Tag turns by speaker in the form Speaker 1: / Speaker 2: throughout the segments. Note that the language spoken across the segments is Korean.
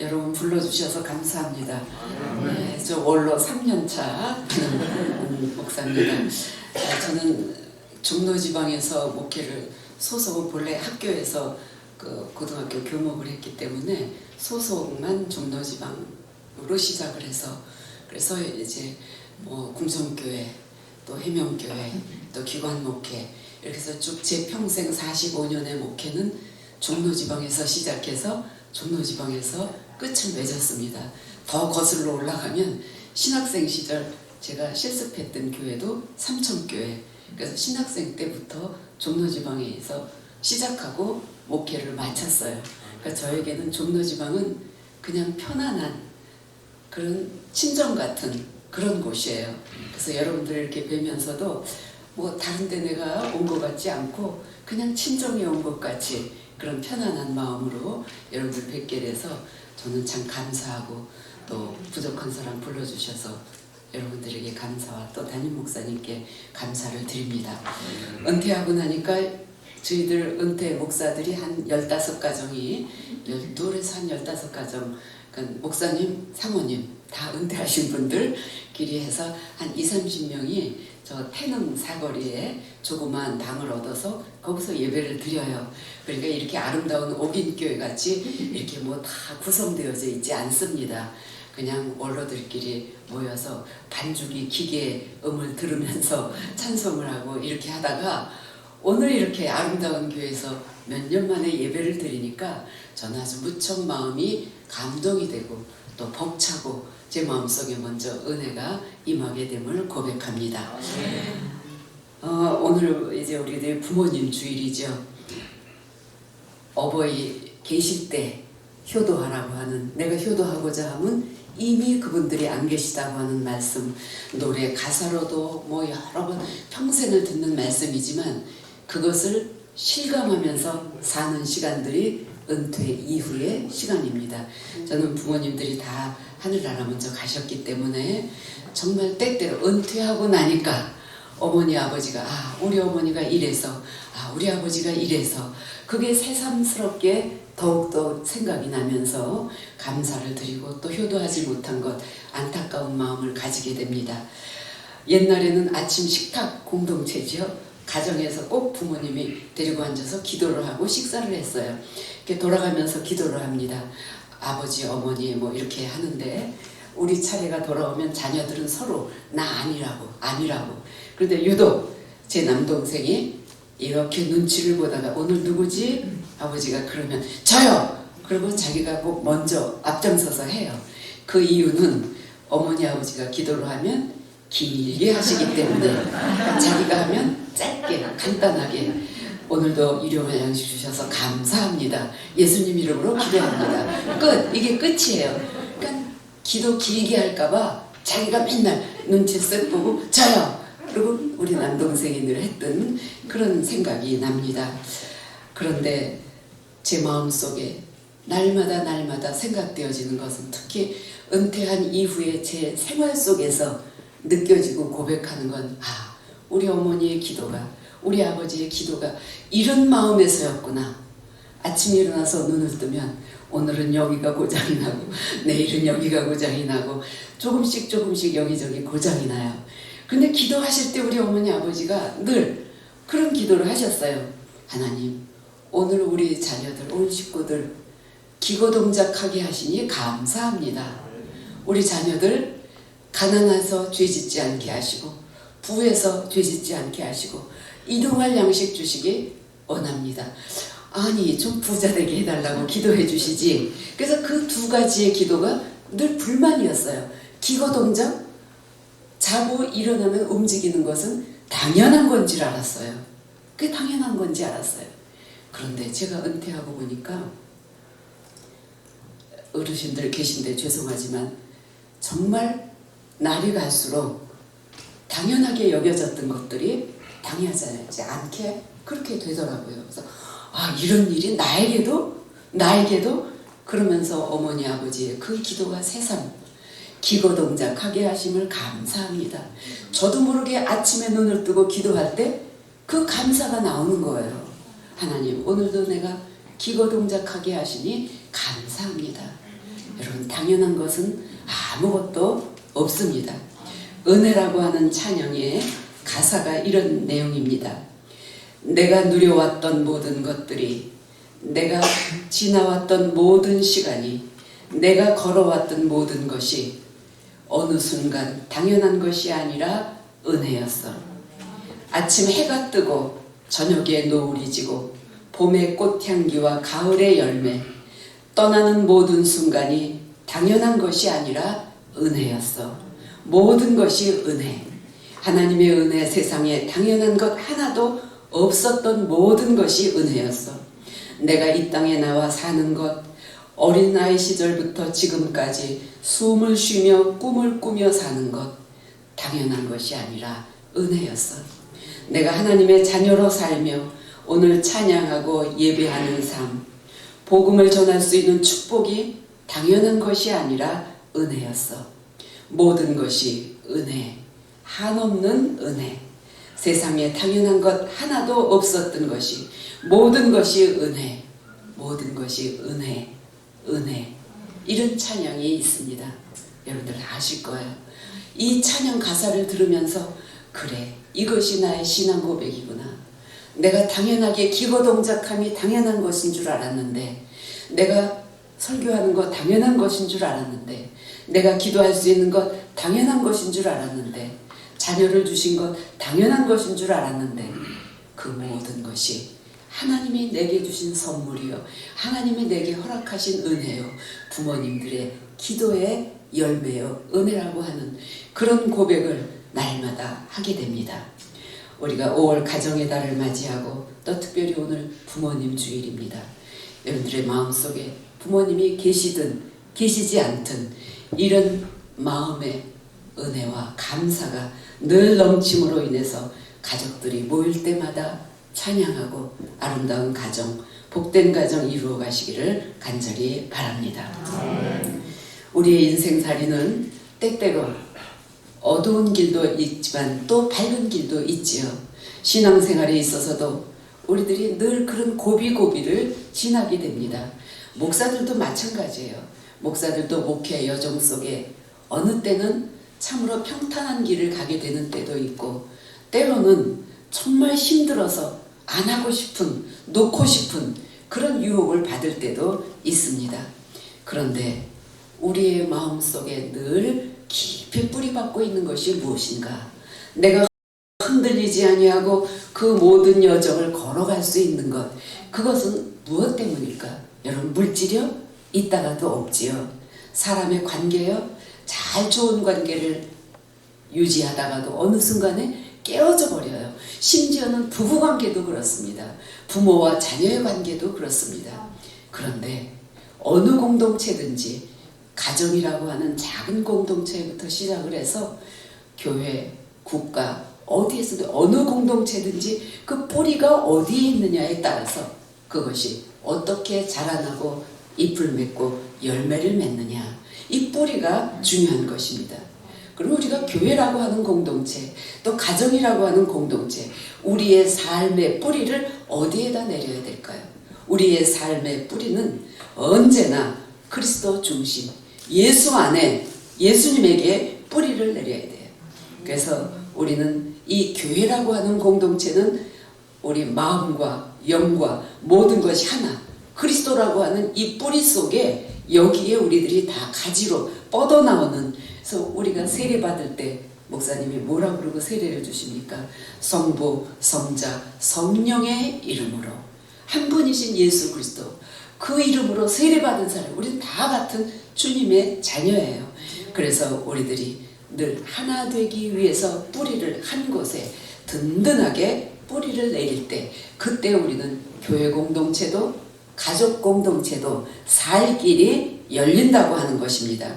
Speaker 1: 여러분 불러주셔서 감사합니다. 네, 저 원로 3년차 목사입니다. 저는 종로지방에서 목회를 소속은 본래 학교에서 그 고등학교 교목을 했기 때문에 소속만 종로지방으로 시작을 해서 그래서 이제 뭐 궁성교회 또 해명교회 또 기관목회 이렇게 해서 쭉 제 평생 45년의 목회는 종로지방에서 시작해서 종로지방에서 끝을 맺었습니다. 더 거슬러 올라가면 신학생 시절 제가 실습했던 교회도 삼천교회, 그래서 신학생 때부터 종로지방에서 시작하고 목회를 마쳤어요. 그러니까 저에게는 종로지방은 그냥 편안한 그런 친정 같은 그런 곳이에요. 그래서 여러분들 이렇게 뵈면서도 뭐 다른 데 내가 온 것 같지 않고 그냥 친정에 온 것 같이 그런 편안한 마음으로 여러분들 뵙게 돼서 저는 참 감사하고 또 부족한 사람 불러주셔서 여러분들에게 감사와 또 담임 목사님께 감사를 드립니다. 은퇴하고 나니까 저희들 은퇴 목사들이 한 15가정이 12에서 한 15가정 그러니까 목사님, 사모님 다 은퇴하신 분들끼리 해서 한 20-30명이 저 태릉 사거리에 조그마한 방을 얻어서 거기서 예배를 드려요. 그러니까 이렇게 아름다운 옥인교회 같이 이렇게 뭐 다 구성되어져 있지 않습니다. 그냥 원로들끼리 모여서 반주기 기계 음을 들으면서 찬송을 하고 이렇게 하다가 오늘 이렇게 아름다운 교회에서 몇 년 만에 예배를 드리니까 저는 아주 무척 마음이 감동이 되고 또 벅차고 제 마음속에 먼저 은혜가 임하게 됨을 고백합니다. 오늘 이제 우리들 부모님 주일이죠. 어버이 계실 때 효도하라고 하는, 내가 효도하고자 하면 이미 그분들이 안 계시다고 하는 말씀, 노래 가사로도 뭐 여러 번 평생을 듣는 말씀이지만 그것을 실감하면서 사는 시간들이 은퇴 이후의 시간입니다. 저는 부모님들이 다 하늘나라 먼저 가셨기 때문에 정말 때때로 은퇴하고 나니까 어머니 아버지가 우리 어머니가 이래서 우리 아버지가 이래서 그게 새삼스럽게 더욱더 생각이 나면서 감사를 드리고 또 효도하지 못한 것 안타까운 마음을 가지게 됩니다. 옛날에는 아침 식탁 공동체지요. 가정에서 꼭 부모님이 데리고 앉아서 기도를 하고 식사를 했어요. 이렇게 돌아가면서 기도를 합니다. 아버지, 어머니 뭐 이렇게 하는데 우리 차례가 돌아오면 자녀들은 서로 나 아니라고. 그런데 유독 제 남동생이 이렇게 눈치를 보다가 오늘 누구지? 아버지가 그러면 저요! 그리고 자기가 꼭 먼저 앞장서서 해요. 그 이유는 어머니 아버지가 기도를 하면 길게 하시기 때문에 자기가 하면 짧게 간단하게 오늘도 일용할 양식 주셔서 감사합니다. 예수님 이름으로 기도합니다. 끝! 이게 끝이에요. 그러니까 기도 길게 할까봐 자기가 맨날 눈치 쓱 보고 저요! 그리고 우리 남동생이 늘 했던 그런 생각이 납니다. 그런데 제 마음속에 날마다 생각되어지는 것은 특히 은퇴한 이후에 제 생활 속에서 느껴지고 고백하는 건 우리 어머니의 기도가 우리 아버지의 기도가 이런 마음에서였구나. 아침에 일어나서 눈을 뜨면 오늘은 여기가 고장이 나고 내일은 여기가 고장이 나고 조금씩 여기저기 고장이 나요. 근데 기도하실 때 우리 어머니 아버지가 늘 그런 기도를 하셨어요. 하나님 오늘 우리 자녀들 우리 식구들 기고동작하게 하시니 감사합니다. 우리 자녀들 가난해서 죄짓지 않게 하시고 부에서 죄짓지 않게 하시고 일용할 양식 주시기 원합니다. 아니 좀 부자 되게 해달라고 기도해 주시지. 그래서 그 두 가지의 기도가 늘 불만이었어요. 기고동작 자고 일어나면 움직이는 것은 당연한 건지 알았어요. 그게 당연한 건지 알았어요. 그런데 제가 은퇴하고 보니까 어르신들 계신데 죄송하지만 정말 날이 갈수록 당연하게 여겨졌던 것들이 당연하지 않게 그렇게 되더라고요. 그래서 이런 일이 나에게도 그러면서 어머니 아버지의 그 기도가 새삼 기고동작하게 하심을 감사합니다. 저도 모르게 아침에 눈을 뜨고 기도할 때 그 감사가 나오는 거예요. 하나님 오늘도 내가 기고동작하게 하시니 감사합니다. 것은 당연한 것은 아무것도 없습니다. 은혜라고 하는 찬양의 가사가 이런 내용입니다. 내가 누려왔던 모든 것들이, 내가 지나왔던 모든 시간이, 내가 걸어왔던 모든 것이 어느 순간 당연한 것이 아니라 은혜였어. 아침 해가 뜨고 저녁에 노을이 지고 봄의 꽃향기와 가을의 열매, 떠나는 모든 순간이 당연한 것이 아니라 은혜였어. 모든 것이 은혜. 하나님의 은혜, 세상에 당연한 것 하나도 없었던 모든 것이 은혜였어. 내가 이 땅에 나와 사는 것, 어린아이 시절부터 지금까지 숨을 쉬며 꿈을 꾸며 사는 것, 당연한 것이 아니라 은혜였어. 내가 하나님의 자녀로 살며 오늘 찬양하고 예배하는 삶, 복음을 전할 수 있는 축복이 당연한 것이 아니라 은혜였어. 모든 것이 은혜, 한없는 은혜. 세상에 당연한 것 하나도 없었던 것이, 모든 것이 은혜, 모든 것이 은혜, 은혜. 이런 찬양이 있습니다. 여러분들 아실 거예요. 이 찬양 가사를 들으면서 그래, 이것이 나의 신앙 고백이구나. 내가 당연하게 기고동작함이 당연한 것인 줄 알았는데, 내가 설교하는 것 당연한 것인 줄 알았는데, 내가 기도할 수 있는 것 당연한 것인 줄 알았는데, 자녀를 주신 것 당연한 것인 줄 알았는데, 그 모든 것이 하나님이 내게 주신 선물이요, 하나님이 내게 허락하신 은혜요, 부모님들의 기도의 열매요, 은혜라고 하는 그런 고백을 날마다 하게 됩니다. 우리가 5월 가정의 달을 맞이하고 또 특별히 오늘 부모님 주일입니다. 여러분들의 마음속에 부모님이 계시든 계시지 않든 이런 마음의 은혜와 감사가 늘 넘침으로 인해서 가족들이 모일 때마다 찬양하고 아름다운 가정, 복된 가정 이루어 가시기를 간절히 바랍니다. 우리의 인생살이는 때때로 어두운 길도 있지만 또 밝은 길도 있지요. 신앙생활에 있어서도 우리들이 늘 그런 고비고비를 지나게 됩니다. 목사들도 마찬가지예요. 목사들도 목회 여정 속에 어느 때는 참으로 평탄한 길을 가게 되는 때도 있고, 때로는 정말 힘들어서 안 하고 싶은, 놓고 싶은 그런 유혹을 받을 때도 있습니다. 그런데 우리의 마음속에 늘 깊이 뿌리박고 있는 것이 무엇인가? 내가 흔들리지 아니하고 그 모든 여정을 걸어갈 수 있는 것, 그것은 무엇 때문일까? 여러분, 물질이요? 있다가도 없지요. 사람의 관계요? 잘 좋은 관계를 유지하다가도 어느 순간에 깨어져 버려요. 심지어는 부부관계도 그렇습니다. 부모와 자녀의 관계도 그렇습니다. 그런데 어느 공동체든지 가정이라고 하는 작은 공동체부터 시작을 해서 교회, 국가, 어디에서도 어느 공동체든지 그 뿌리가 어디에 있느냐에 따라서 그것이 어떻게 자라나고 잎을 맺고 열매를 맺느냐, 이 뿌리가 중요한 것입니다. 그럼 우리가 교회라고 하는 공동체, 또 가정이라고 하는 공동체, 우리의 삶의 뿌리를 어디에다 내려야 될까요? 우리의 삶의 뿌리는 언제나 그리스도 중심, 예수 안에, 예수님에게 뿌리를 내려야 돼요. 그래서 우리는 이 교회라고 하는 공동체는 우리 마음과 영과 모든 것이 하나, 그리스도라고 하는 이 뿌리 속에 여기에 우리들이 다 가지로 뻗어나오는. 그래서 우리가 세례 받을 때 목사님이 뭐라고 그러고 세례를 주십니까? 성부, 성자, 성령의 이름으로, 한 분이신 예수 그리스도, 그 이름으로 세례 받은 사람, 우리는 다 같은 주님의 자녀예요. 그래서 우리들이 늘 하나 되기 위해서 뿌리를 한 곳에 든든하게 뿌리를 내릴 때, 그때 우리는 교회 공동체도 가족 공동체도 살 길이 열린다고 하는 것입니다.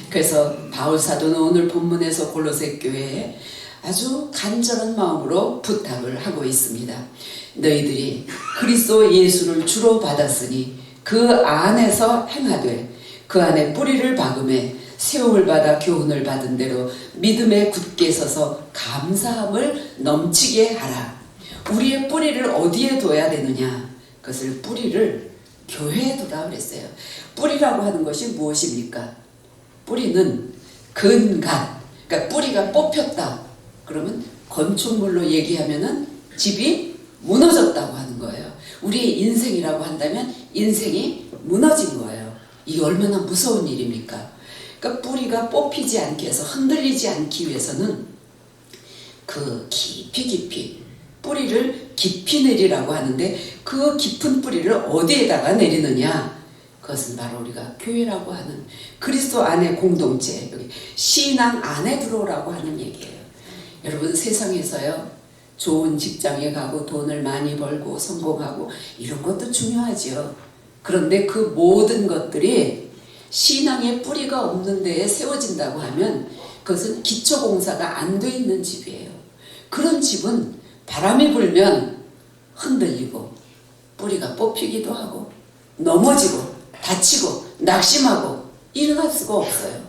Speaker 1: 그래서 바울 사도는 오늘 본문에서 골로새 교회에 아주 간절한 마음으로 부탁을 하고 있습니다. 너희들이 그리스도 예수를 주로 받았으니 그 안에서 행하되 그 안에 뿌리를 박음에 세움을 받아 교훈을 받은 대로 믿음에 굳게 서서 감사함을 넘치게 하라. 우리의 뿌리를 어디에 둬야 되느냐? 그것을 뿌리를 교회에 두라 그랬어요. 뿌리라고 하는 것이 무엇입니까? 뿌리는 근간, 그러니까 뿌리가 뽑혔다. 그러면 건축물로 얘기하면은 집이 무너졌다고 하는 거예요. 우리의 인생이라고 한다면 인생이 무너진 거예요. 이게 얼마나 무서운 일입니까? 그러니까 뿌리가 뽑히지 않게 해서 흔들리지 않기 위해서는 그 깊이 뿌리를 깊이 내리라고 하는데 그 깊은 뿌리를 어디에다가 내리느냐? 그것은 바로 우리가 교회라고 하는 그리스도 안의 공동체, 여기 신앙 안에 들어오라고 하는 얘기예요. 여러분 세상에서요 좋은 직장에 가고 돈을 많이 벌고 성공하고 이런 것도 중요하지요. 그런데 그 모든 것들이 신앙의 뿌리가 없는 데에 세워진다고 하면 그것은 기초공사가 안 돼 있는 집이에요. 그런 집은 바람이 불면 흔들리고 뿌리가 뽑히기도 하고 넘어지고 다치고 낙심하고 일어날 수가 없어요.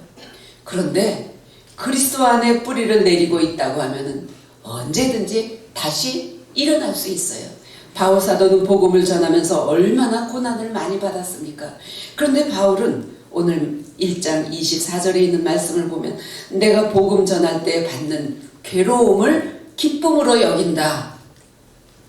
Speaker 1: 그런데 그리스도 안에 뿌리를 내리고 있다고 하면은 언제든지 다시 일어날 수 있어요. 바울 사도는 복음을 전하면서 얼마나 고난을 많이 받았습니까? 그런데 바울은 오늘 1장 24절에 있는 말씀을 보면 내가 복음 전할 때 받는 괴로움을 기쁨으로 여긴다.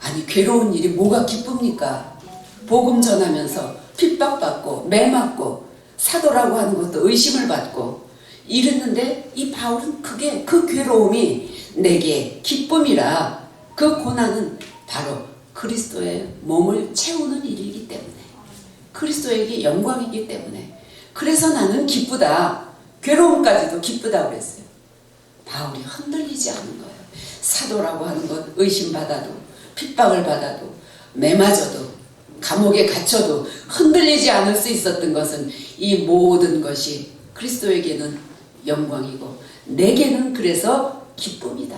Speaker 1: 아니 괴로운 일이 뭐가 기쁩니까? 복음 전하면서 핍박받고 매맞고 사도라고 하는 것도 의심을 받고 이랬는데 이 바울은 그게 그 괴로움이 내게 기쁨이라 그 고난은 바로 그리스도의 몸을 채우는 일이기 때문에 그리스도에게 영광이기 때문에 그래서 나는 기쁘다. 괴로움까지도 기쁘다고 그랬어요. 바울이 흔들리지 않은 거예요. 사도라고 하는 것 의심받아도 핍박을 받아도 매맞아도 감옥에 갇혀도 흔들리지 않을 수 있었던 것은 이 모든 것이 그리스도에게는 영광이고 내게는 그래서 기쁨이다.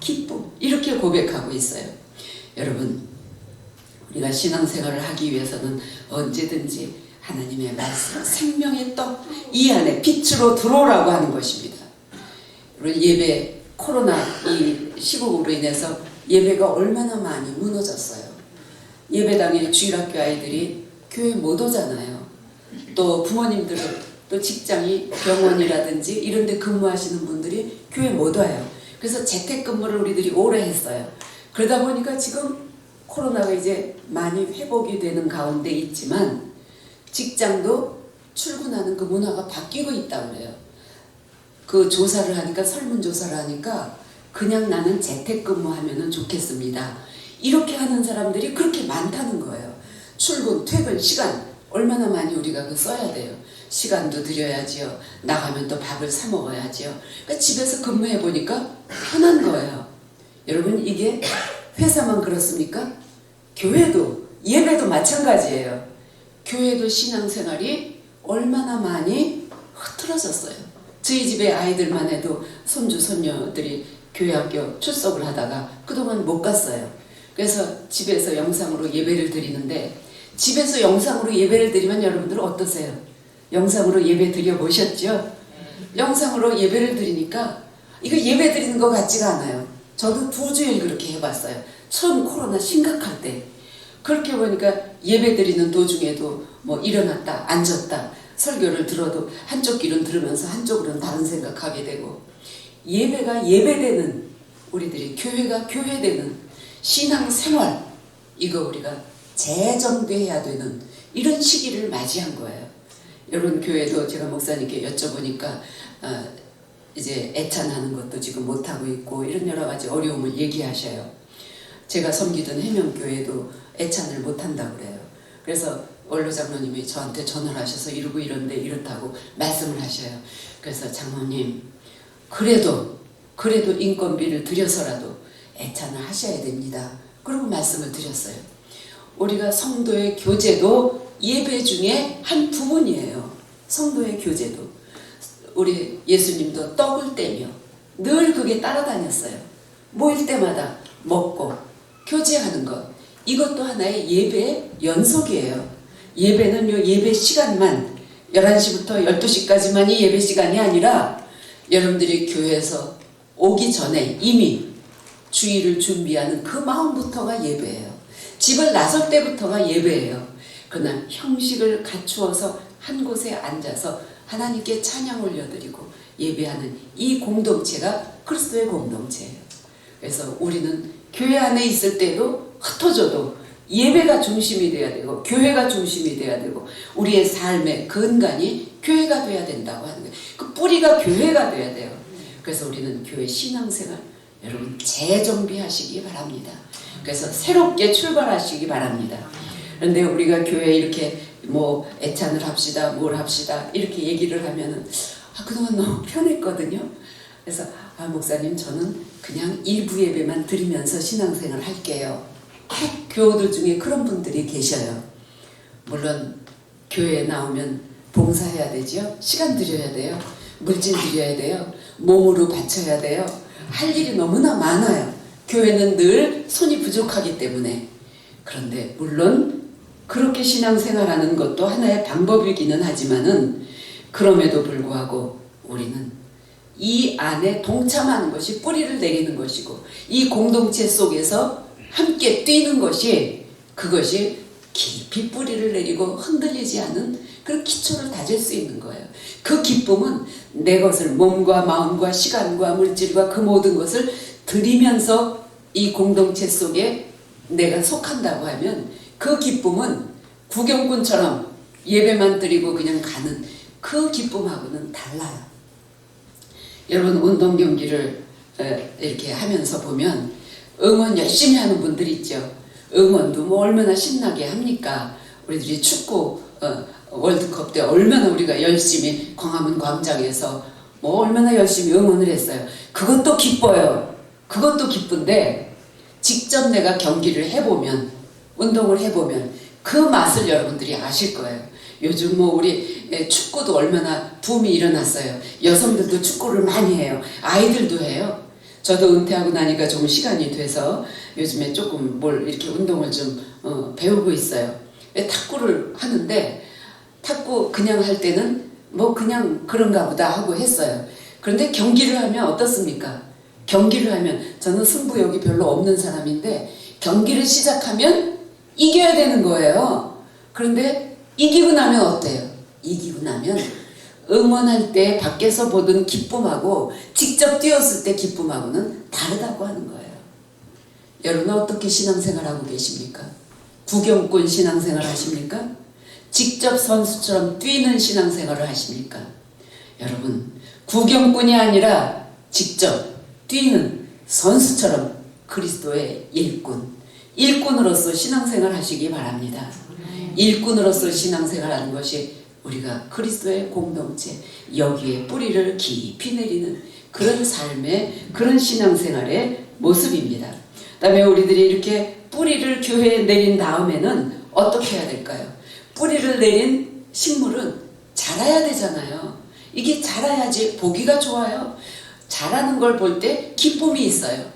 Speaker 1: 기쁨. 이렇게 고백하고 있어요. 여러분 우리가 신앙생활을 하기 위해서는 언제든지 하나님의 말씀 생명의 떡 이 안에 빛으로 들어오라고 하는 것입니다. 예배 코로나 이 시국으로 인해서 예배가 얼마나 많이 무너졌어요. 예배당에 주일학교 아이들이 교회 못 오잖아요. 또 부모님들은 또 직장이 병원이라든지 이런 데 근무하시는 분들이 교회 못 와요. 그래서 재택근무를 우리들이 오래 했어요. 그러다 보니까 지금 코로나가 이제 많이 회복이 되는 가운데 있지만 직장도 출근하는 그 문화가 바뀌고 있다고 그래요. 그 조사를 하니까 설문조사를 하니까 그냥 나는 재택근무하면 좋겠습니다. 이렇게 하는 사람들이 그렇게 많다는 거예요. 출근, 퇴근, 시간 얼마나 많이 우리가 그 써야 돼요. 시간도 드려야지요. 나가면 또 밥을 사 먹어야지요. 그러니까 집에서 근무해 보니까 편한 거예요. 여러분 이게 회사만 그렇습니까? 교회도 예배도 마찬가지예요. 교회도 신앙생활이 얼마나 많이 흐트러졌어요. 저희 집에 아이들만 해도 손주 손녀들이 교회 학교 출석을 하다가 그동안 못 갔어요. 그래서 집에서 영상으로 예배를 드리는데 집에서 영상으로 예배를 드리면 여러분들은 어떠세요? 영상으로 예배 드려보셨죠? 영상으로 예배를 드리니까 이거 예배 드리는 것 같지가 않아요. 저도 2주일 그렇게 해봤어요. 처음 코로나 심각할 때. 그렇게 보니까 예배 드리는 도중에도 뭐 일어났다 앉았다 설교를 들어도 한쪽 귀는 들으면서 한쪽으로는 다른 생각하게 되고 예배가 예배되는 우리들이 교회가 교회되는 신앙생활 이거 우리가 재정비해야 되는 이런 시기를 맞이한 거예요. 여러분 교회도 제가 목사님께 여쭤보니까 이제 애찬하는 것도 지금 못하고 있고 이런 여러 가지 어려움을 얘기하셔요. 제가 섬기던 해명교회도 애찬을 못한다고 그래요. 그래서 원로 장로님이 저한테 전화를 하셔서 이러고 이런데 이렇다고 말씀을 하셔요. 그래서 장로님 그래도 인건비를 들여서라도 애찬을 하셔야 됩니다. 그러고 말씀을 드렸어요. 우리가 성도의 교제도 예배 중에 한 부분이에요. 성도의 교제도. 우리 예수님도 떡을 떼며 늘 그게 따라다녔어요. 모일 때마다 먹고 교제하는 것. 이것도 하나의 예배의 연속이에요. 예배는요, 예배 시간만 11시부터 12시까지만이 예배 시간이 아니라 여러분들이 교회에서 오기 전에 이미 주일을 준비하는 그 마음부터가 예배예요. 집을 나설 때부터가 예배예요. 그러나 형식을 갖추어서 한 곳에 앉아서 하나님께 찬양 올려드리고 예배하는 이 공동체가 그리스도의 공동체예요. 그래서 우리는 교회 안에 있을 때도 흩어져도 예배가 중심이 돼야 되고 교회가 중심이 돼야 되고 우리의 삶의 근간이 교회가 돼야 된다고 하는 거예요. 그 뿌리가 교회가 돼야 돼요. 그래서 우리는 교회 신앙생활 여러분 재정비하시기 바랍니다. 그래서 새롭게 출발하시기 바랍니다. 그런데 우리가 교회에 이렇게 뭐 애찬을 합시다 뭘 합시다 이렇게 얘기를 하면은 그동안 너무 편했거든요. 그래서 목사님 저는 그냥 일부 예배만 드리면서 신앙생활 할게요. 교우들 중에 그런 분들이 계셔요. 물론 교회에 나오면 봉사해야 되죠. 시간 들여야 돼요. 물질 드려야 돼요. 몸으로 바쳐야 돼요. 할 일이 너무나 많아요. 교회는 늘 손이 부족하기 때문에. 그런데 물론 그렇게 신앙생활하는 것도 하나의 방법이기는 하지만은 그럼에도 불구하고 우리는 이 안에 동참하는 것이 뿌리를 내리는 것이고 이 공동체 속에서 함께 뛰는 것이 그것이 깊이 뿌리를 내리고 흔들리지 않은 그런 기초를 다질 수 있는 거예요. 그 기쁨은 내 것을 몸과 마음과 시간과 물질과 그 모든 것을 드리면서 이 공동체 속에 내가 속한다고 하면 그 기쁨은 구경꾼처럼 예배만 드리고 그냥 가는 그 기쁨하고는 달라요. 여러분 운동 경기를 이렇게 하면서 보면 응원 열심히 하는 분들 있죠. 응원도 뭐 얼마나 신나게 합니까? 우리들이 축구 월드컵 때 얼마나 우리가 열심히 광화문 광장에서 뭐 얼마나 열심히 응원을 했어요. 그것도 기뻐요. 그것도 기쁜데 직접 내가 경기를 해보면 운동을 해보면 그 맛을 여러분들이 아실 거예요. 요즘 뭐 우리 축구도 얼마나 붐이 일어났어요. 여성들도 축구를 많이 해요. 아이들도 해요. 저도 은퇴하고 나니까 조금 시간이 돼서 요즘에 조금 뭘 이렇게 운동을 좀 배우고 있어요. 탁구를 하는데 탁구 그냥 할 때는 뭐 그냥 그런가 보다 하고 했어요. 그런데 경기를 하면 어떻습니까? 경기를 하면 저는 승부욕이 별로 없는 사람인데 경기를 시작하면 이겨야 되는 거예요. 그런데 이기고 나면 어때요? 이기고 나면 응원할 때 밖에서 보던 기쁨하고 직접 뛰었을 때 기쁨하고는 다르다고 하는 거예요. 여러분은 어떻게 신앙생활하고 계십니까? 구경꾼 신앙생활 하십니까? 직접 선수처럼 뛰는 신앙생활을 하십니까? 여러분 구경꾼이 아니라 직접 뛰는 선수처럼 그리스도의 일꾼으로서 신앙생활 하시기 바랍니다. 일꾼으로서 신앙생활하는 것이 우리가 그리스도의 공동체 여기에 뿌리를 깊이 내리는 그런 삶의 그런 신앙생활의 모습입니다. 그다음에 우리들이 이렇게 뿌리를 교회에 내린 다음에는 어떻게 해야 될까요? 뿌리를 내린 식물은 자라야 되잖아요. 이게 자라야지 보기가 좋아요. 자라는 걸 볼 때 기쁨이 있어요.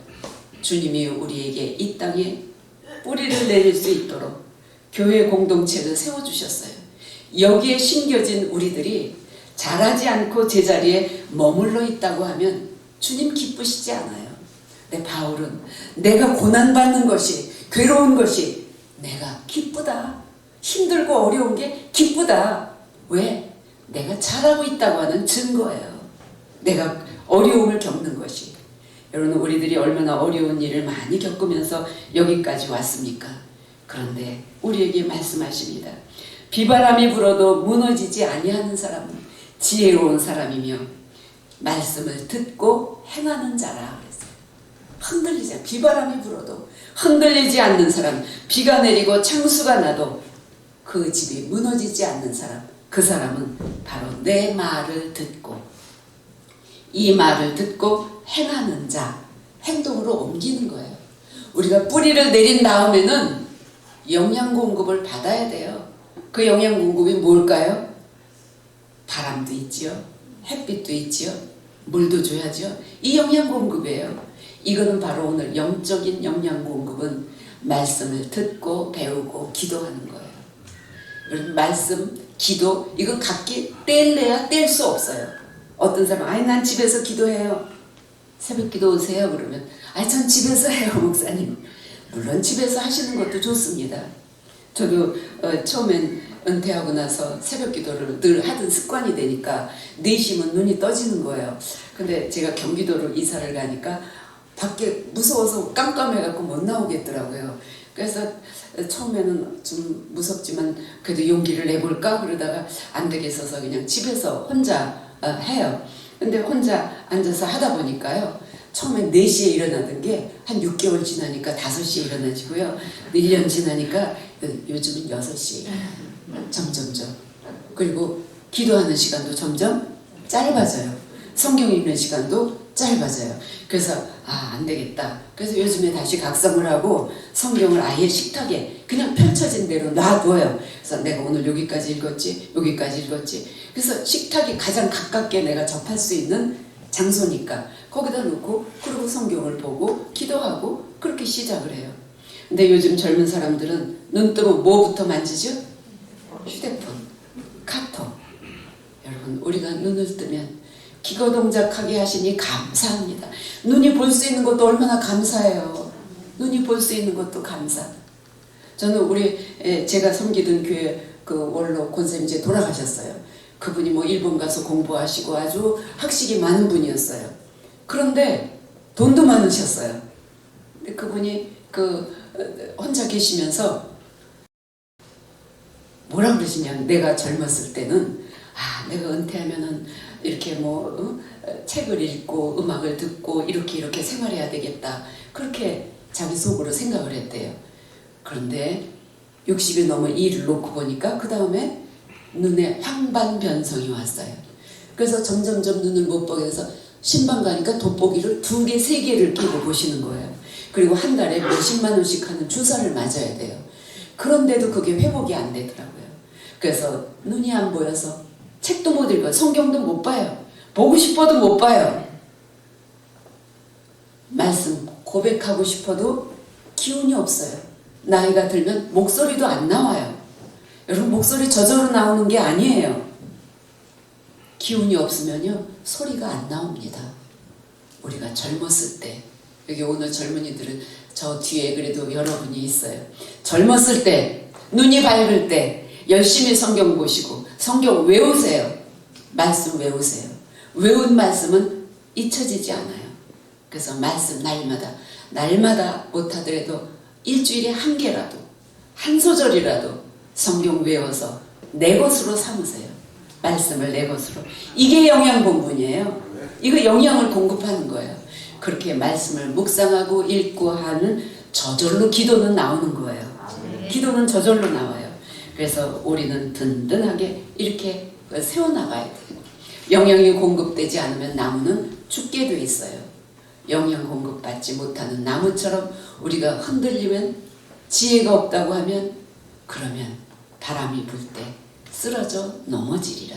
Speaker 1: 주님이 우리에게 이 땅에 뿌리를 내릴 수 있도록 교회 공동체를 세워주셨어요. 여기에 심겨진 우리들이 자라지 않고 제자리에 머물러 있다고 하면 주님 기쁘시지 않아요. 근데 바울은 내가 고난받는 것이 괴로운 것이 내가 기쁘다. 힘들고 어려운 게 기쁘다. 왜? 내가 잘하고 있다고 하는 증거예요. 내가 어려움을 겪는 것이. 여러분 우리들이 얼마나 어려운 일을 많이 겪으면서 여기까지 왔습니까? 그런데 우리에게 말씀하십니다. 비바람이 불어도 무너지지 아니하는 사람은 지혜로운 사람이며 말씀을 듣고 행하는 자라 그랬어요. 흔들리지 비바람이 불어도 흔들리지 않는 사람, 비가 내리고 창수가 나도 그 집이 무너지지 않는 사람, 그 사람은 바로 내 말을 듣고 이 말을 듣고 행하는 자, 행동으로 옮기는 거예요. 우리가 뿌리를 내린 다음에는 영양 공급을 받아야 돼요. 그 영양 공급이 뭘까요? 바람도 있지요. 햇빛도 있지요. 물도 줘야죠. 이 영양 공급이에요. 이거는 바로 오늘 영적인 영양 공급은 말씀을 듣고 배우고 기도하는 거예요. 여러분 말씀, 기도 이거 각기 뗄래야 뗄 수 없어요. 어떤 사람은 아니 난 집에서 기도해요. 새벽 기도 오세요 그러면 아니 전 집에서 해요 목사님. 물론 집에서 하시는 것도 좋습니다. 저도 처음엔 은퇴하고 나서 새벽 기도를 늘 하던 습관이 되니까 4시면 눈이 떠지는 거예요. 근데 제가 경기도로 이사를 가니까 밖에 무서워서 깜깜해갖고 못 나오겠더라고요. 그래서 처음에는 좀 무섭지만 그래도 용기를 내볼까 그러다가 안 되겠어서 그냥 집에서 혼자 해요. 근데 혼자 앉아서 하다 보니까요. 처음엔 4시에 일어나던 게 한 6개월 지나니까 5시에 일어나지고요. 1년 지나니까 요즘은 6시 점점점. 그리고 기도하는 시간도 점점 짧아져요. 성경 읽는 시간도 짧아져요. 그래서 안 되겠다. 그래서 요즘에 다시 각성을 하고 성경을 아예 식탁에 그냥 펼쳐진 대로 놔둬요. 그래서 내가 오늘 여기까지 읽었지, 여기까지 읽었지. 그래서 식탁이 가장 가깝게 내가 접할 수 있는 장소니까 거기다 놓고 그리고 성경을 보고 기도하고 그렇게 시작을 해요. 근데 요즘 젊은 사람들은 눈 뜨면 뭐부터 만지죠? 휴대폰, 카톡. 여러분 우리가 눈을 뜨면 기거동작하게 하시니 감사합니다. 눈이 볼 수 있는 것도 얼마나 감사해요. 눈이 볼 수 있는 것도 감사. 저는 제가 섬기던 교회 그 원로 권쌤이 이제 돌아가셨어요. 그분이 뭐 일본 가서 공부하시고 아주 학식이 많은 분이었어요. 그런데 돈도 많으셨어요. 근데 그분이 혼자 계시면서 뭐라 그러시냐면 내가 젊었을 때는 내가 은퇴하면은 이렇게 책을 읽고 음악을 듣고 이렇게 생활해야 되겠다. 그렇게 자기 속으로 생각을 했대요. 그런데 60이 넘어 이 일을 놓고 보니까 그 다음에 눈에 황반변성이 왔어요. 그래서 점점점 눈을 못 보게 돼서 신방 가니까 돋보기를 2개, 3개를 끼고 보시는 거예요. 그리고 한 달에 몇십만 원씩 하는 주사를 맞아야 돼요. 그런데도 그게 회복이 안 되더라고요. 그래서 눈이 안 보여서 책도 못 읽어요. 성경도 못 봐요. 보고 싶어도 못 봐요. 말씀 고백하고 싶어도 기운이 없어요. 나이가 들면 목소리도 안 나와요. 여러분 목소리 저절로 나오는 게 아니에요. 기운이 없으면요 소리가 안 나옵니다. 우리가 젊었을 때 여기 오늘 젊은이들은 저 뒤에 그래도 여러분이 있어요. 젊었을 때 눈이 밝을 때 열심히 성경 보시고 성경 외우세요. 말씀 외우세요. 외운 말씀은 잊혀지지 않아요. 그래서 말씀 날마다 못하더라도 일주일에 한 개라도 한 소절이라도 성경 외워서 내 것으로 삼으세요. 말씀을 내 것으로. 이게 영양 공부이에요. 이거 영양을 공급하는 거예요. 그렇게 말씀을 묵상하고 읽고 하는 저절로 기도는 나오는 거예요. 기도는 저절로 나와요. 그래서 우리는 든든하게 이렇게 세워나가야 돼요. 영양이 공급되지 않으면 나무는 죽게 돼 있어요. 영양 공급받지 못하는 나무처럼 우리가 흔들리면 지혜가 없다고 하면 그러면 바람이 불 때 쓰러져 넘어지리라.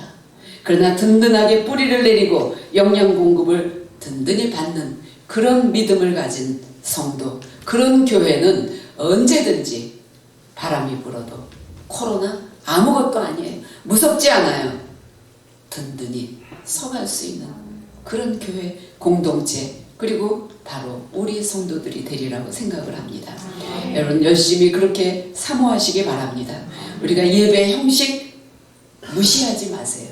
Speaker 1: 그러나 든든하게 뿌리를 내리고 영양 공급을 든든히 받는 그런 믿음을 가진 성도, 그런 교회는 언제든지 바람이 불어도 코로나 아무것도 아니에요. 무섭지 않아요. 든든히 서갈 수 있는 그런 교회 공동체, 그리고 바로 우리 성도들이 되리라고 생각을 합니다. 여러분 열심히 그렇게 사모하시기 바랍니다. 우리가 예배 형식 무시하지 마세요.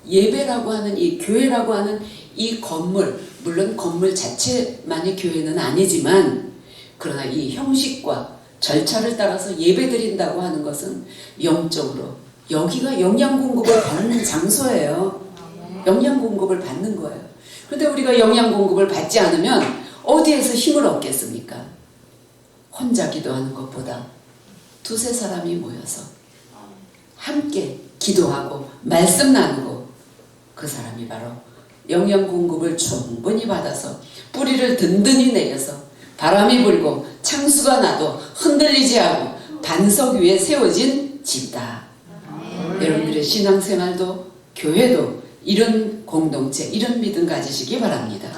Speaker 1: 예배라고 하는 이 교회라고 하는 이 건물, 물론 건물 자체만이 교회는 아니지만 그러나 이 형식과 절차를 따라서 예배 드린다고 하는 것은 영적으로 여기가 영양 공급을 받는 장소예요. 영양 공급을 받는 거예요. 그런데 우리가 영양 공급을 받지 않으면 어디에서 힘을 얻겠습니까? 혼자 기도하는 것보다 2-3 사람이 모여서 함께 기도하고 말씀 나누고 그 사람이 바로 영양 공급을 충분히 받아서 뿌리를 든든히 내려서 바람이 불고 창수가 나도 흔들리지 않고 반석 위에 세워진 집이다. 여러분들의 신앙생활도 교회도 이런 공동체, 이런 믿음 가지시기 바랍니다.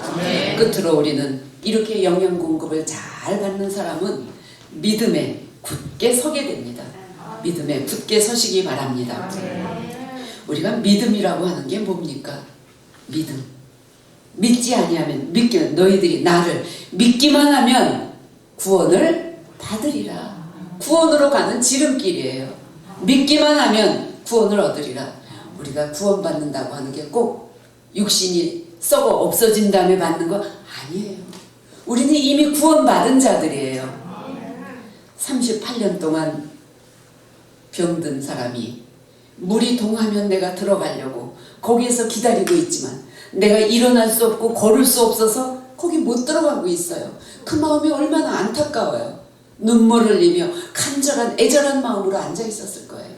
Speaker 1: 끝으로 우리는 이렇게 영양 공급을 잘 받는 사람은 믿음에 굳게 서게 됩니다. 믿음에 굳게 서시기 바랍니다. 우리가 믿음이라고 하는 게 뭡니까? 믿음. 믿지 아니하면 너희들이 나를 믿기만 하면 구원을 받으리라. 구원으로 가는 지름길이에요. 믿기만 하면 구원을 얻으리라. 우리가 구원받는다고 하는 게 꼭 육신이 썩어 없어진 다음에 받는 거 아니에요. 우리는 이미 구원받은 자들이에요. 38년 동안 병든 사람이 물이 동하면 내가 들어가려고 거기에서 기다리고 있지만 내가 일어날 수 없고 걸을 수 없어서 거기 못 들어가고 있어요. 그 마음이 얼마나 안타까워요. 눈물을 흘리며 간절한 애절한 마음으로 앉아 있었을 거예요.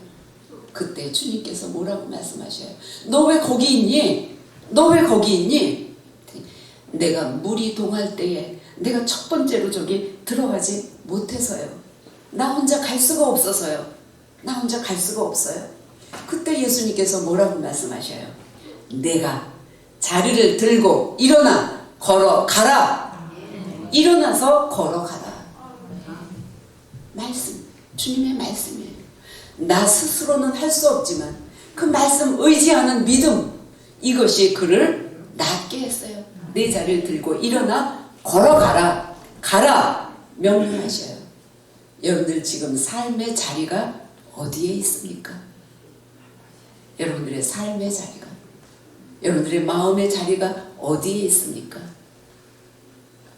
Speaker 1: 그때 주님께서 뭐라고 말씀하셔요? 너 왜 거기 있니? 너 왜 거기 있니? 내가 물이 동할 때에 내가 첫 번째로 저기 들어가지 못해서요. 나 혼자 갈 수가 없어서요. 나 혼자 갈 수가 없어요. 그때 예수님께서 뭐라고 말씀하셔요? 내가 자리를 들고 일어나 걸어가라. 일어나서 걸어가라. 말씀, 주님의 말씀이에요. 나 스스로는 할 수 없지만 그 말씀 의지하는 믿음, 이것이 그를 낫게 했어요. 내 자리를 들고 일어나 걸어가라. 가라. 명령하셔요. 여러분들 지금 삶의 자리가 어디에 있습니까? 여러분들의 삶의 자리가, 여러분들의 마음의 자리가 어디에 있습니까?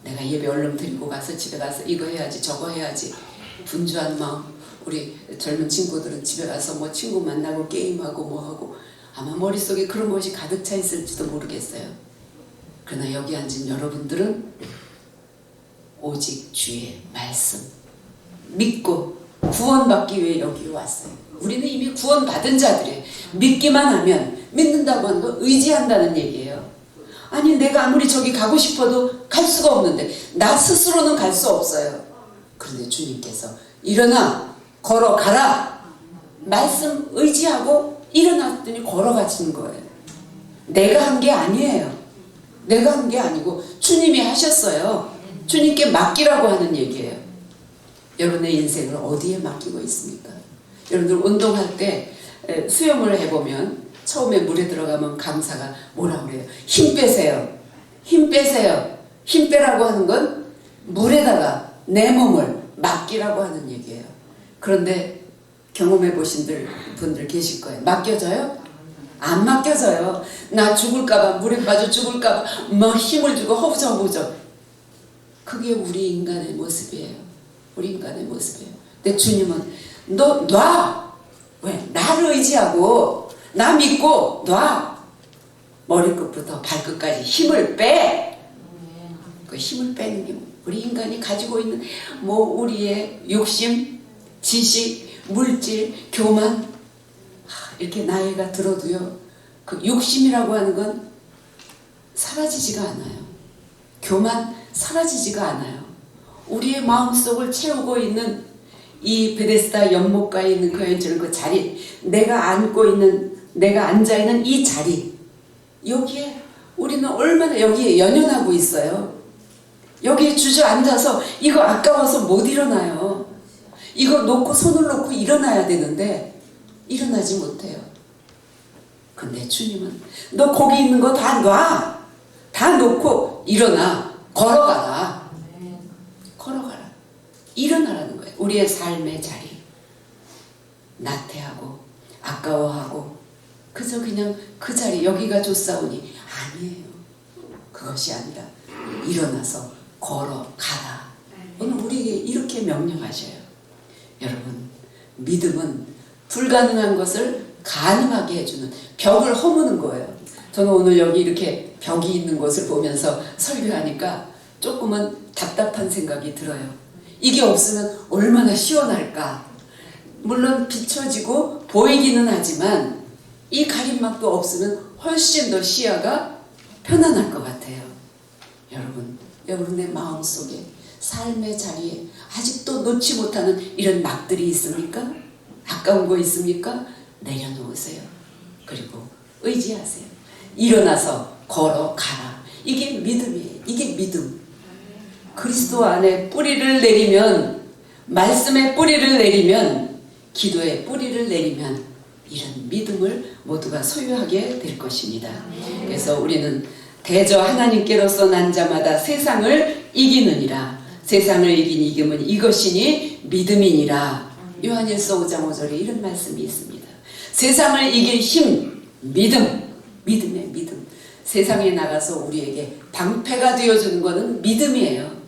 Speaker 1: 내가 예배 얼른 드리고 가서 집에 가서 이거 해야지 저거 해야지 분주한 마음. 우리 젊은 친구들은 집에 가서 뭐 친구 만나고 게임하고 뭐하고 아마 머릿속에 그런 것이 가득 차 있을지도 모르겠어요. 그러나 여기 앉은 여러분들은 오직 주의 말씀 믿고 구원받기 위해 여기로 왔어요. 우리는 이미 구원받은 자들이에요. 믿기만 하면, 믿는다고 하는 건 의지한다는 얘기예요. 아니 내가 아무리 저기 가고 싶어도 갈 수가 없는데 나 스스로는 갈 수 없어요. 그런데 주님께서 일어나 걸어가라. 말씀 의지하고 일어났더니 걸어가시는 거예요. 내가 한 게 아니에요. 내가 한 게 아니고 주님이 하셨어요. 주님께 맡기라고 하는 얘기예요. 여러분의 인생을 어디에 맡기고 있습니까? 여러분들 운동할 때 수영을 해보면 처음에 물에 들어가면 강사가 뭐라 그래요? 힘 빼세요. 힘 빼세요. 힘 빼라고 하는 건 물에다가 내 몸을 맡기라고 하는 얘기예요. 그런데 경험해 보신 분들 계실 거예요. 맡겨져요? 안 맡겨져요. 나 죽을까봐, 물에 빠져 죽을까봐 막 힘을 주고 허우적허우적. 그게 우리 인간의 모습이에요. 우리 인간의 모습이에요. 근데 주님은 너 놔! 왜? 나를 의지하고 나 믿고 놔! 머리끝부터 발끝까지 힘을 빼! 그 힘을 빼는 게 우리 인간이 가지고 있는 뭐 우리의 욕심, 지식, 물질, 교만, 이렇게 나이가 들어도요, 그 욕심이라고 하는 건 사라지지가 않아요. 교만 사라지지가 않아요. 우리의 마음속을 채우고 있는 이 베데스다 연못가에 있는 그 여인처럼 그 자리, 내가 앉아 있는 이 자리, 여기에 우리는 얼마나 여기에 연연하고 있어요. 여기에 주저앉아서 이거 아까워서 못 일어나요. 이거 놓고 손을 놓고 일어나야 되는데 일어나지 못해요. 근데 주님은 너 거기 있는 거 다 놔. 다 놓고 일어나. 걸어가라. 걸어가라. 일어나라는 거예요. 우리의 삶의 자리. 나태하고 아까워하고 그저 그냥 그 자리 여기가 좋사오니 아니에요. 그것이 아니라 일어나서 걸어가라. 오늘 우리에게 이렇게 명령하셔요. 여러분, 믿음은 불가능한 것을 가능하게 해주는, 벽을 허무는 거예요. 저는 오늘 여기 이렇게 벽이 있는 곳을 보면서 설교하니까 조금은 답답한 생각이 들어요. 이게 없으면 얼마나 시원할까. 물론 비춰지고 보이기는 하지만 이 가림막도 없으면 훨씬 더 시야가 편안할 것 같아요. 여러분의 마음속에 삶의 자리에 아직도 놓지 못하는 이런 막들이 있습니까? 아까운 거 있습니까? 내려놓으세요. 그리고 의지하세요. 일어나서 걸어가라. 이게 믿음이에요. 이게 믿음. 그리스도 안에 뿌리를 내리면, 말씀에 뿌리를 내리면, 기도에 뿌리를 내리면 이런 믿음을 모두가 소유하게 될 것입니다. 그래서 우리는 대저 하나님께로서 난 자마다 세상을 이기느니라. 세상을 이긴 이김은 이것이니 믿음이니라. 요한일서 5장 5절에 이런 말씀이 있습니다. 세상을 이길 힘, 믿음, 믿음의 믿음. 세상에 나가서 우리에게 방패가 되어주는 것은 믿음이에요.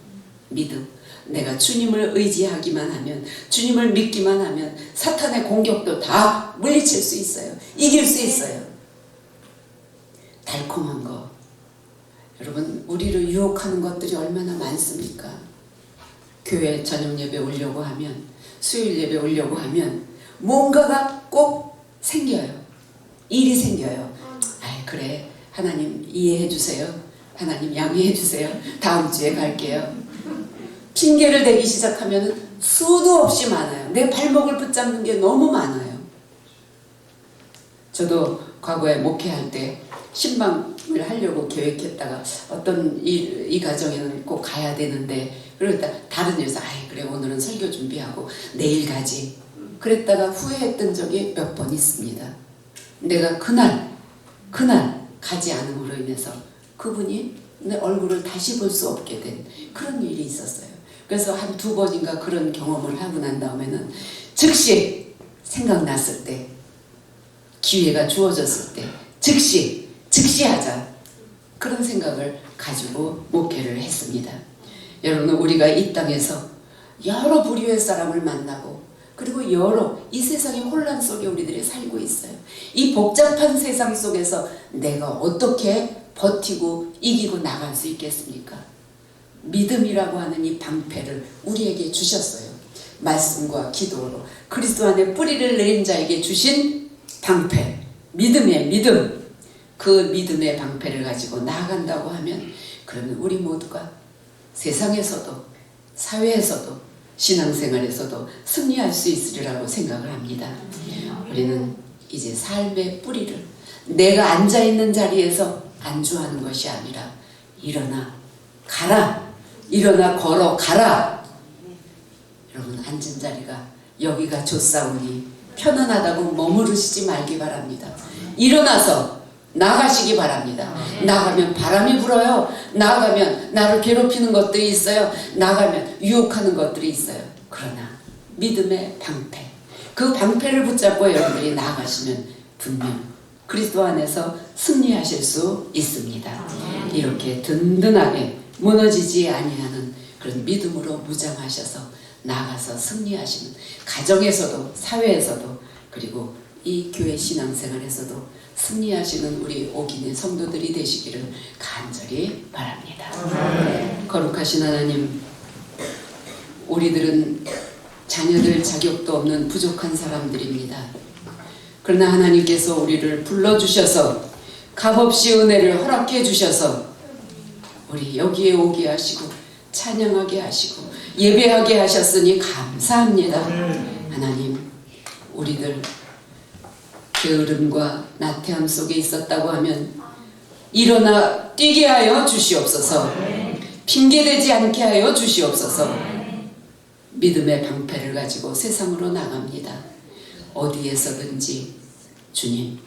Speaker 1: 믿음. 내가 주님을 의지하기만 하면, 주님을 믿기만 하면 사탄의 공격도 다 물리칠 수 있어요. 이길 수 있어요. 달콤한 거. 여러분, 우리를 유혹하는 것들이 얼마나 많습니까? 교회 저녁 예배 오려고 하면, 수요일 예배 오려고 하면 뭔가가 꼭 생겨요. 일이 생겨요. 아이, 그래, 하나님 이해해 주세요. 하나님 양해해 주세요. 다음 주에 갈게요. 핑계를 대기 시작하면 수도 없이 많아요. 내 발목을 붙잡는 게 너무 많아요. 저도 과거에 목회할 때 신방을 하려고 계획했다가 어떤 이 가정에는 꼭 가야 되는데, 그러다 다른 여자, 아이 그래 오늘은 설교 준비하고 내일 가지. 그랬다가 후회했던 적이 몇 번 있습니다. 내가 그날 가지 않음으로 인해서 그분이 내 얼굴을 다시 볼 수 없게 된 그런 일이 있었어요. 그래서 한 2번인가 그런 경험을 하고 난 다음에는 즉시 생각났을 때, 기회가 주어졌을 때 즉시 하자, 그런 생각을 가지고 목회를 했습니다. 여러분, 우리가 이 땅에서 여러 부류의 사람을 만나고, 그리고 이 세상의 혼란 속에 우리들이 살고 있어요. 이 복잡한 세상 속에서 내가 어떻게 버티고 이기고 나갈 수 있겠습니까? 믿음이라고 하는 이 방패를 우리에게 주셨어요. 말씀과 기도로 그리스도 안에 뿌리를 내린 자에게 주신 방패, 믿음의 믿음. 그 믿음의 방패를 가지고 나아간다고 하면, 그러면 우리 모두가 세상에서도 사회에서도 신앙생활에서도 승리할 수 있으리라고 생각을 합니다. 우리는 이제 삶의 뿌리를 내가 앉아있는 자리에서 안주하는 것이 아니라 일어나 가라, 일어나 걸어 가라. 여러분, 앉은 자리가 여기가 좋사오니 편안하다고 머무르시지 말기 바랍니다. 일어나서 나가시기 바랍니다. 나가면 바람이 불어요. 나가면 나를 괴롭히는 것들이 있어요. 나가면 유혹하는 것들이 있어요. 그러나 믿음의 방패, 그 방패를 붙잡고 여러분들이 나가시면 분명 그리스도 안에서 승리하실 수 있습니다. 이렇게 든든하게 무너지지 아니하는 그런 믿음으로 무장하셔서 나가서 승리하시는, 가정에서도 사회에서도 그리고 이 교회 신앙생활에서도 승리하시는 우리 옥인의 성도들이 되시기를 간절히 바랍니다. 거룩하신 하나님, 우리들은 자녀들 자격도 없는 부족한 사람들입니다. 그러나 하나님께서 우리를 불러주셔서 값없이 은혜를 허락해 주셔서 우리 여기에 오게 하시고 찬양하게 하시고 예배하게 하셨으니 감사합니다. 하나님, 우리들 게으름과 나태함 속에 있었다고 하면 일어나 뛰게 하여 주시옵소서. 핑계대지 않게 하여 주시옵소서. 믿음의 방패를 가지고 세상으로 나갑니다. 어디에서든지 주님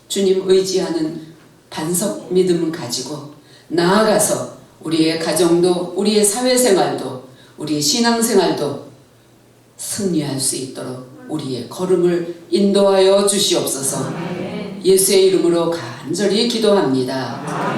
Speaker 1: 의지하는 반석 믿음을 가지고 나아가서 우리의 가정도, 우리의 사회생활도, 우리의 신앙생활도 승리할 수 있도록 우리의 걸음을 인도하여 주시옵소서. 예수의 이름으로 간절히 기도합니다.